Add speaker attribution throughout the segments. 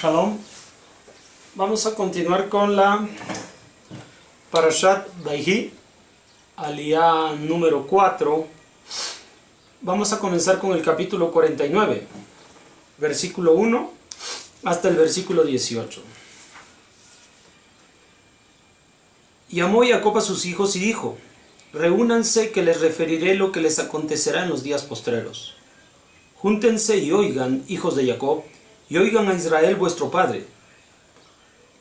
Speaker 1: Shalom. Vamos a continuar con la Parashat Vayhi, aliyá número 4. Vamos a comenzar con el capítulo 49, versículo 1 hasta el versículo 18. Llamó Jacob a sus hijos y dijo: reúnanse, que les referiré lo que les acontecerá en los días postreros. Júntense y oigan, hijos de Jacob, y oigan a Israel vuestro padre.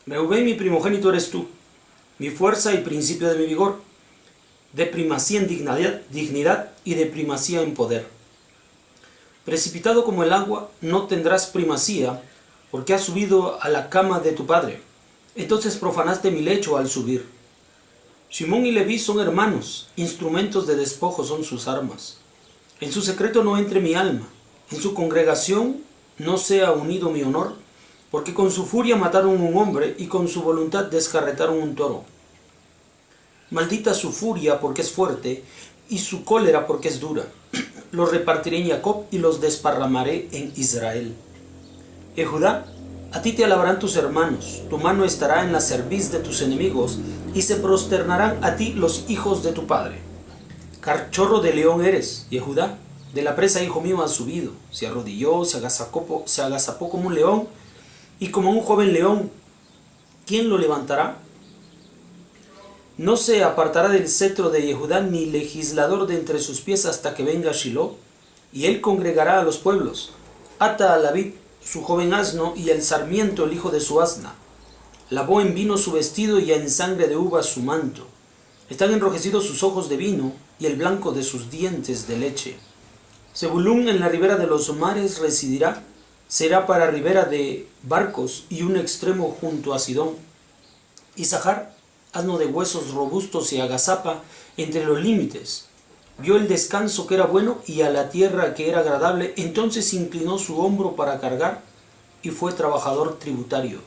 Speaker 1: Reubén, mi primogénito eres tú, mi fuerza y principio de mi vigor, de primacía en dignidad y de primacía en poder. Precipitado como el agua, no tendrás primacía, porque has subido a la cama de tu padre. Entonces profanaste mi lecho al subir. Shimón y Leví son hermanos, instrumentos de despojo son sus armas. En su secreto no entre mi alma, en su congregación no sea unido mi honor, porque con su furia mataron un hombre y con su voluntad descarretaron un toro. Maldita su furia porque es fuerte y su cólera porque es dura. Los repartiré en Jacob y los desparramaré en Israel. Judá, a ti te alabarán tus hermanos, tu mano estará en la cerviz de tus enemigos y se prosternarán a ti los hijos de tu padre. Cachorro de león eres, Judá. De la presa, hijo mío, has subido, se arrodilló, se agazapó como un león, y como un joven león, ¿quién lo levantará? No se apartará del cetro de Yehudá ni legislador de entre sus pies hasta que venga Shiloh, y él congregará a los pueblos. Ata a la vid su joven asno, y el sarmiento el hijo de su asna. Lavó en vino su vestido y en sangre de uvas su manto. Están enrojecidos sus ojos de vino, y el blanco de sus dientes de leche. Zebulún en la ribera de los mares residirá, será para ribera de barcos y un extremo junto a Sidón. Isahar, asno de huesos robustos, y agazapa entre los límites. Vio el descanso que era bueno y a la tierra que era agradable, entonces inclinó su hombro para cargar y fue trabajador tributario.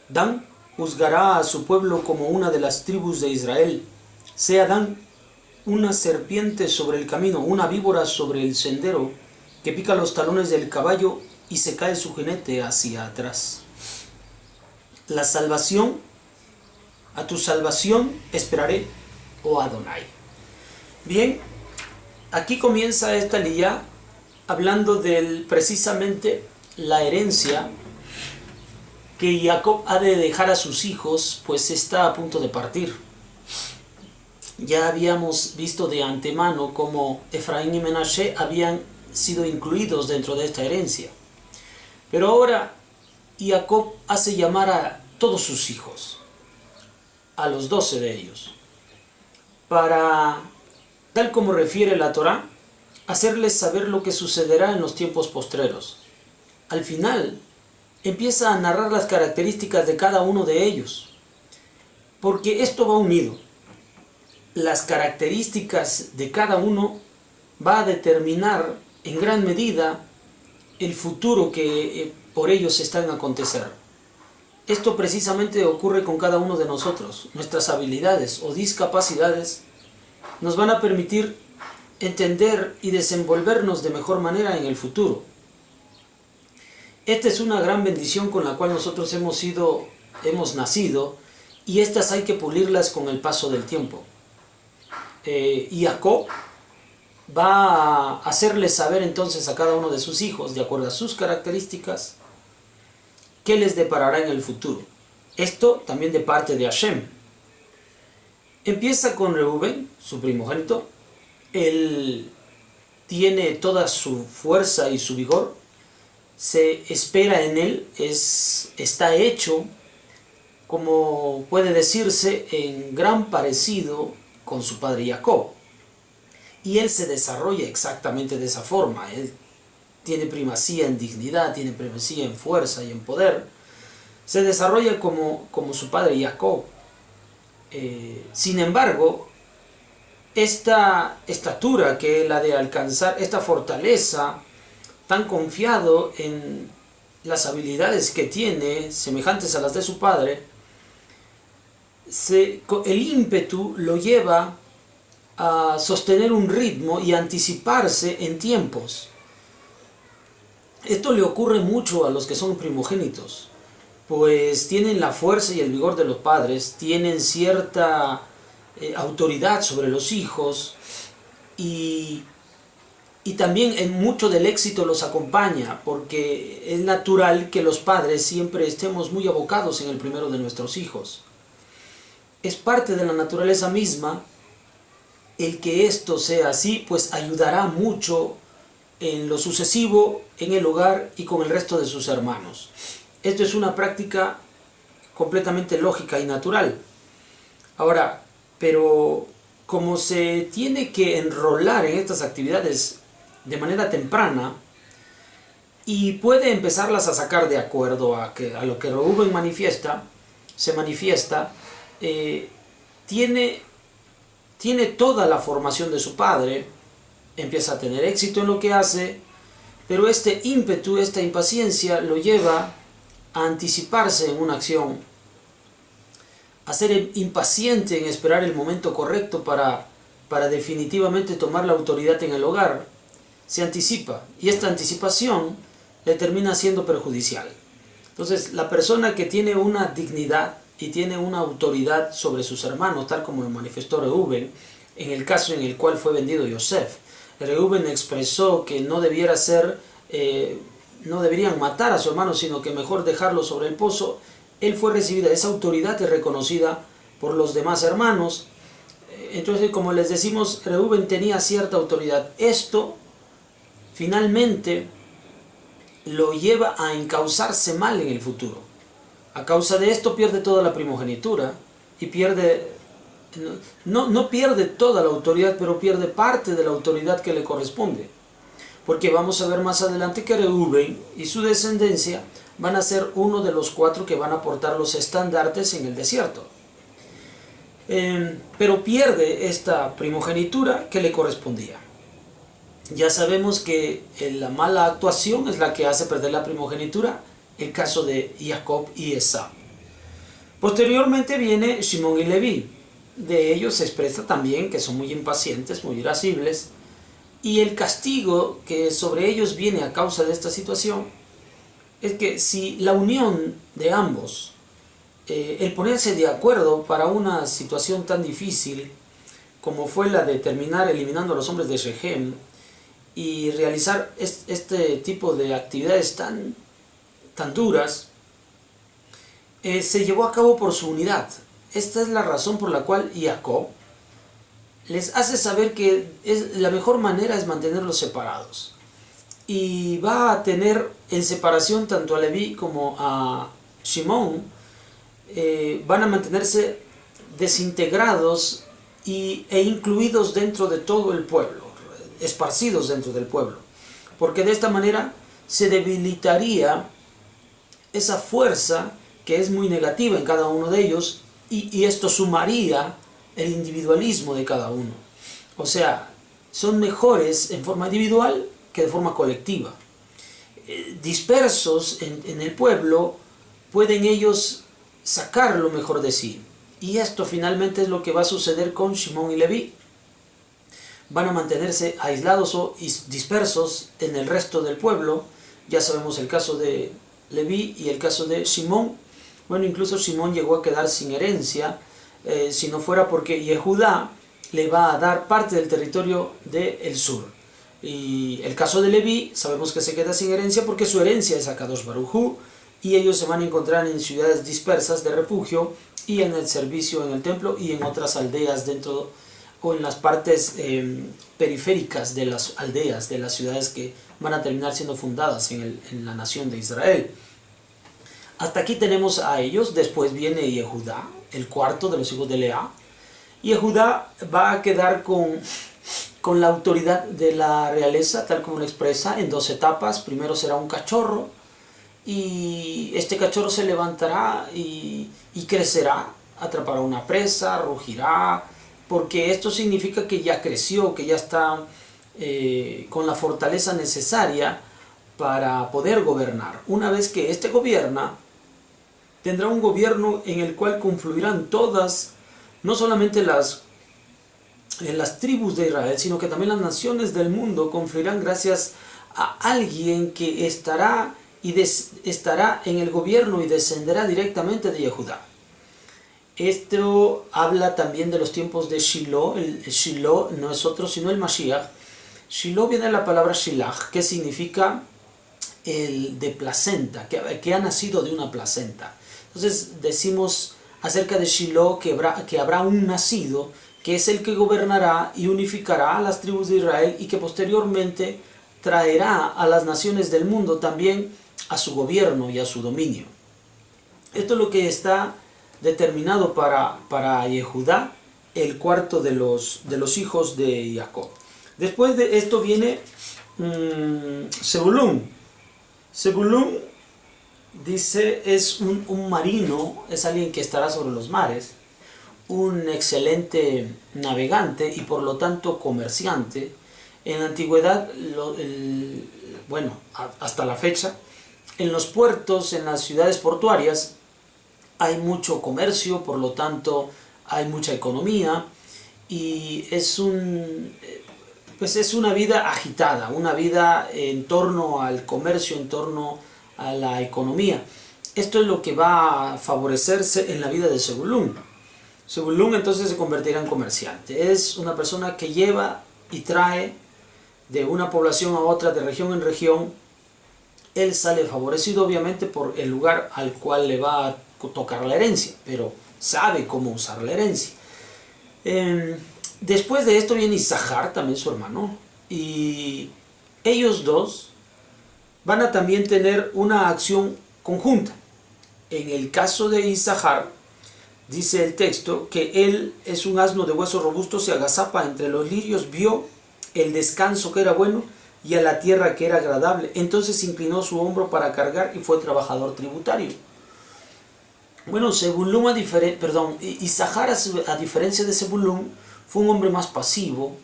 Speaker 1: Dan juzgará a su pueblo como una de las tribus de Israel. Sea Dan una serpiente sobre el camino, una víbora sobre el sendero, que pica los talones del caballo y se cae su jinete hacia atrás. La salvación, a tu salvación esperaré, oh Adonai. Bien, aquí comienza esta aliyá hablando del precisamente la herencia que Jacob ha de dejar a sus hijos, pues está a punto de partir. Ya habíamos visto de antemano cómo Efraín y Menashe habían sido incluidos dentro de esta herencia. Pero ahora Jacob hace llamar a todos sus hijos, a los 12 de ellos, para, tal como refiere la Torá, hacerles saber lo que sucederá en los tiempos postreros. Al final, empieza a narrar las características de cada uno de ellos, porque esto va unido. Las características de cada uno va a determinar en gran medida el futuro que por ellos está en acontecer. Esto precisamente ocurre con cada uno de nosotros. Nuestras habilidades o discapacidades nos van a permitir entender y desenvolvernos de mejor manera en el futuro. Esta es una gran bendición con la cual nosotros hemos nacido, y estas hay que pulirlas con el paso del tiempo. Y Jacob va a hacerles saber entonces a cada uno de sus hijos, de acuerdo a sus características, qué les deparará en el futuro. Esto también de parte de Hashem. Empieza con Reubén, su primogénito. Él tiene toda su fuerza y su vigor. Se espera en él, está hecho, como puede decirse, en gran parecido con su padre Jacob, y él se desarrolla exactamente de esa forma. Él tiene primacía en dignidad, tiene primacía en fuerza y en poder, se desarrolla como su padre Jacob. Sin embargo, esta estatura que él ha de alcanzar, esta fortaleza, tan confiado en las habilidades que tiene, semejantes a las de su padre, el ímpetu lo lleva a sostener un ritmo y anticiparse en tiempos. Esto le ocurre mucho a los que son primogénitos. pues tienen la fuerza y el vigor de los padres, tienen cierta autoridad sobre los hijos y, y también en mucho del éxito los acompaña, porque es natural que los padres siempre estemos muy abocados en el primero de nuestros hijos. Es parte de la naturaleza misma el que esto sea así, pues ayudará mucho en lo sucesivo, en el hogar y con el resto de sus hermanos. Esto es una práctica completamente lógica y natural. Ahora, pero como se tiene que enrolar en estas actividades de manera temprana y puede empezarlas a sacar de acuerdo a lo que Reuben se manifiesta, tiene toda la formación de su padre, empieza a tener éxito en lo que hace, pero este ímpetu, esta impaciencia lo lleva a anticiparse en una acción, a ser impaciente en esperar el momento correcto para definitivamente tomar la autoridad en el hogar. Se anticipa y esta anticipación le termina siendo perjudicial. Entonces, la persona que tiene una dignidad y tiene una autoridad sobre sus hermanos, tal como lo manifestó Reuben, en el caso en el cual fue vendido Yosef. Reuben expresó que no deberían matar a su hermano, sino que mejor dejarlo sobre el pozo. Él fue recibida, esa autoridad es reconocida por los demás hermanos. Entonces, como les decimos, Reuben tenía cierta autoridad. Esto finalmente lo lleva a encauzarse mal en el futuro. A causa de esto pierde toda la primogenitura y no pierde toda la autoridad, pero pierde parte de la autoridad que le corresponde. Porque vamos a ver más adelante que Reuben y su descendencia van a ser uno de los 4 que van a portar los estandartes en el desierto. Pero pierde esta primogenitura que le correspondía. Ya sabemos que la mala actuación es la que hace perder la primogenitura, el caso de Jacob y Esaú. Posteriormente viene Shimón y Leví. De ellos se expresa también que son muy impacientes, muy irascibles, y el castigo que sobre ellos viene a causa de esta situación es que si la unión de ambos, el ponerse de acuerdo para una situación tan difícil como fue la de terminar eliminando a los hombres de Shechem y realizar este tipo de actividades tan duras, se llevó a cabo por su unidad. Esta es la razón por la cual Jacob les hace saber que la mejor manera es mantenerlos separados. Y va a tener en separación tanto a Leví como a Shimón, van a mantenerse desintegrados e incluidos dentro de todo el pueblo, esparcidos dentro del pueblo. Porque de esta manera se debilitaría esa fuerza que es muy negativa en cada uno de ellos y esto sumaría el individualismo de cada uno. O sea, son mejores en forma individual que de forma colectiva. Dispersos en el pueblo, pueden ellos sacar lo mejor de sí. Y esto finalmente es lo que va a suceder con Shimón y Leví. Van a mantenerse aislados o dispersos en el resto del pueblo. Ya sabemos el caso de Leví y el caso de Shimón. Bueno, incluso Shimón llegó a quedar sin herencia, si no fuera porque Yehudá le va a dar parte del territorio del sur. Y el caso de Leví, sabemos que se queda sin herencia porque su herencia es Akadosh Baruj Hu, y ellos se van a encontrar en ciudades dispersas de refugio y en el servicio en el templo y en otras aldeas dentro o en las partes periféricas de las aldeas, de las ciudades que van a terminar siendo fundadas en la nación de Israel. Hasta aquí tenemos a ellos. Después viene Yehudá, el cuarto de los hijos de Lea. Yehudá va a quedar con la autoridad de la realeza, tal como lo expresa, en 2 etapas. Primero será un cachorro, y este cachorro se levantará y crecerá, atrapará una presa, rugirá, porque esto significa que ya creció, que ya está con la fortaleza necesaria para poder gobernar. Una vez que este gobierna, tendrá un gobierno en el cual confluirán todas, no solamente las tribus de Israel, sino que también las naciones del mundo confluirán gracias a alguien que estará y estará en el gobierno y descenderá directamente de Yehudá. Esto habla también de los tiempos de Shiloh. El Shiloh no es otro sino el Mashiach. Shiloh viene de la palabra Shilach, que significa el de placenta, que ha nacido de una placenta. Entonces decimos acerca de Shiloh que habrá un nacido que es el que gobernará y unificará a las tribus de Israel y que posteriormente traerá a las naciones del mundo también a su gobierno y a su dominio. Esto es lo que está determinado para Yehudá, el cuarto de los hijos de Jacob. Después de esto viene Zebulún. Zebulún, dice, es un marino, es alguien que estará sobre los mares, un excelente navegante y por lo tanto comerciante. En la antigüedad, hasta la fecha, en los puertos, en las ciudades portuarias, hay mucho comercio, por lo tanto hay mucha economía y es una vida agitada, una vida en torno al comercio, en torno a la economía. Esto es lo que va a favorecerse en la vida de Zebulún. Zebulún entonces se convertirá en comerciante. Es una persona que lleva y trae de una población a otra, de región en región. Él sale favorecido obviamente por el lugar al cual le va a tocar la herencia, pero sabe cómo usar la herencia. Después de esto viene Isahar, también su hermano, y ellos dos van a también tener una acción conjunta. En el caso de Isahar, dice el texto que él es un asno de huesos robustos, se agazapa entre los lirios, vio el descanso que era bueno y a la tierra que era agradable. Entonces inclinó su hombro para cargar y fue trabajador tributario. Bueno, Isahar, a diferencia de Zebulún, fue un hombre más pasivo,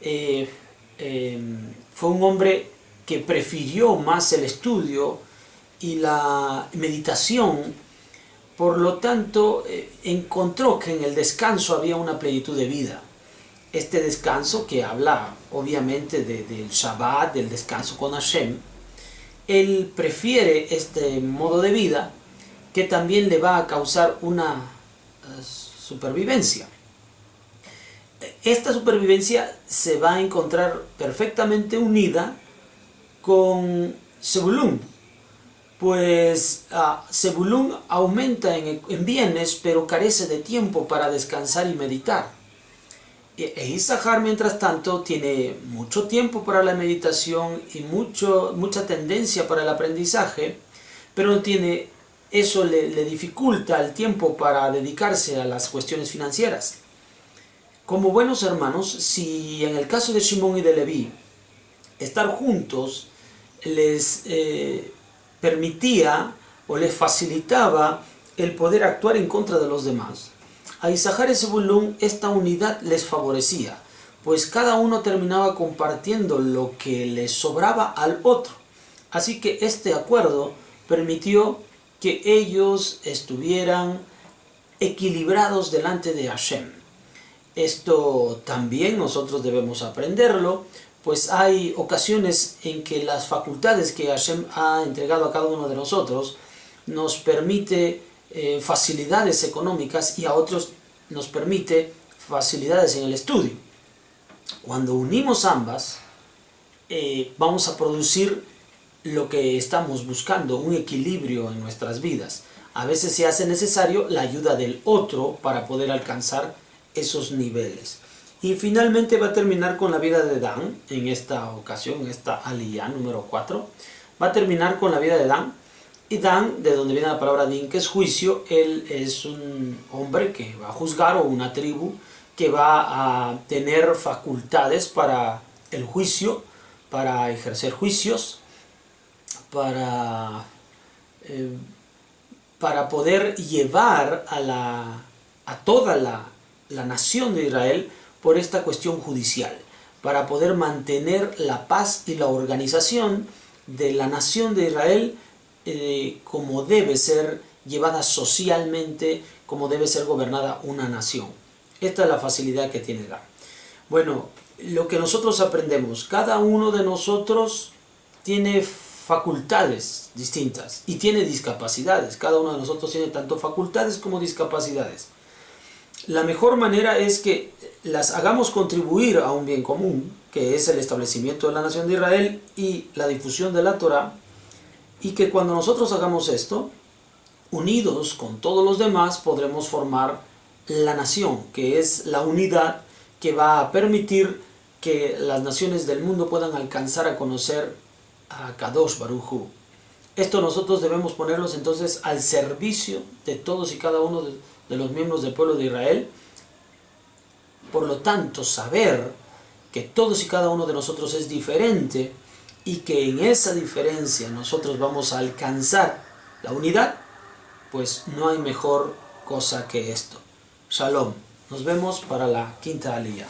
Speaker 1: fue un hombre que prefirió más el estudio y la meditación. Por lo tanto, encontró que en el descanso había una plenitud de vida. Este descanso que habla obviamente del Shabbat, del descanso con Hashem, él prefiere este modo de vida que también le va a causar una supervivencia. Esta supervivencia se va a encontrar perfectamente unida con Zebulún, pues Zebulún aumenta en bienes, pero carece de tiempo para descansar y meditar. Isahar, mientras tanto, tiene mucho tiempo para la meditación y mucha tendencia para el aprendizaje, pero no tiene, eso le dificulta el tiempo para dedicarse a las cuestiones financieras. Como buenos hermanos, si en el caso de Shimón y de Leví, estar juntos les permitía o les facilitaba el poder actuar en contra de los demás, a Isahar y Zebulún esta unidad les favorecía, pues cada uno terminaba compartiendo lo que les sobraba al otro. Así que este acuerdo permitió que ellos estuvieran equilibrados delante de Hashem. Esto también nosotros debemos aprenderlo, pues hay ocasiones en que las facultades que Hashem ha entregado a cada uno de nosotros nos permite facilidades económicas y a otros nos permite facilidades en el estudio. Cuando unimos ambas, vamos a producir lo que estamos buscando, un equilibrio en nuestras vidas. A veces se hace necesario la ayuda del otro para poder alcanzar esos niveles. Y finalmente va a terminar con la vida de Dan, en esta ocasión, en esta aliyá número 4. Va a terminar con la vida de Dan. Y Dan, de donde viene la palabra din, que es juicio, él es un hombre que va a juzgar, o una tribu que va a tener facultades para el juicio, para ejercer juicios, para poder llevar a toda la nación de Israel por esta cuestión judicial, para poder mantener la paz y la organización de la nación de Israel como debe ser llevada socialmente, como debe ser gobernada una nación. Esta es la facilidad que tiene Dan. Bueno, lo que nosotros aprendemos, cada uno de nosotros tiene facultades distintas y tiene discapacidades. Cada uno de nosotros tiene tanto facultades como discapacidades. La mejor manera es que las hagamos contribuir a un bien común, que es el establecimiento de la nación de Israel y la difusión de la Torá, y que cuando nosotros hagamos esto, unidos con todos los demás, podremos formar la nación, que es la unidad que va a permitir que las naciones del mundo puedan alcanzar a conocer a Kadosh Baruj Hu. Esto nosotros debemos ponerlos entonces al servicio de todos y cada uno de los miembros del pueblo de Israel. Por lo tanto, saber que todos y cada uno de nosotros es diferente y que en esa diferencia nosotros vamos a alcanzar la unidad, pues no hay mejor cosa que esto. Shalom. Nos vemos para la quinta aliyá.